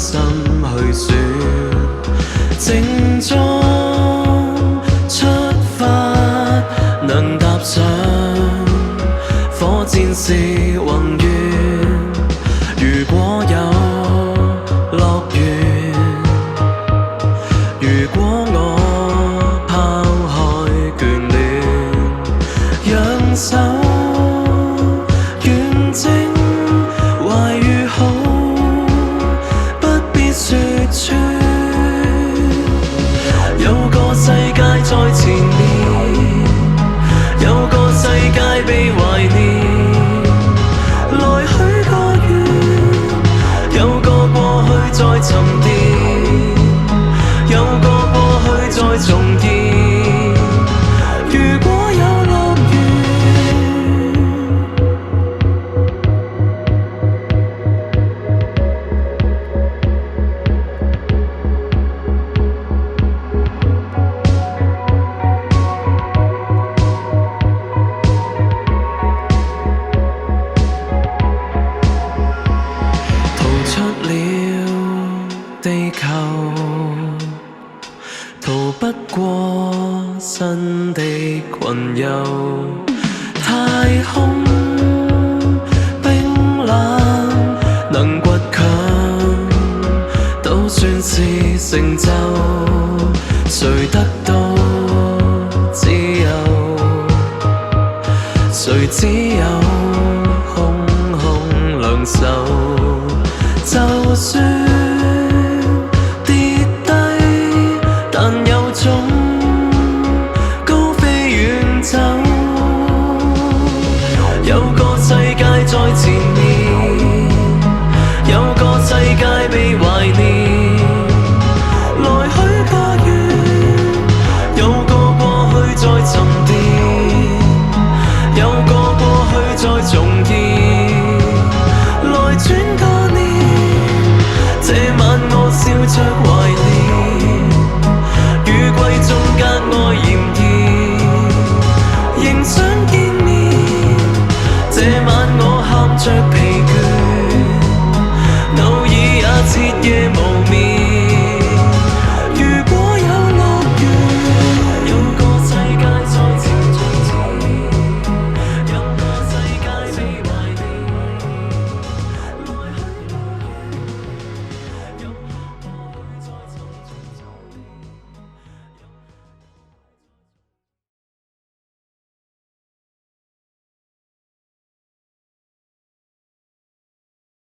心去說，正中出發，能踏上火箭是宏願。如果有樂園，如果我拋開眷戀，讓手遠征，壞與好不必說穿。有個世界在前面，有個世界被懷念，來許個願，有個過去在沉澱，有個過去在重現。如果有樂地球，逃不過新的群遊，太空冰冷，能倔強都算是成就，誰得到自由，誰只有空空兩手。就算跌低，但有種高飛遠走。有個世界在前面，有個世界被懷念。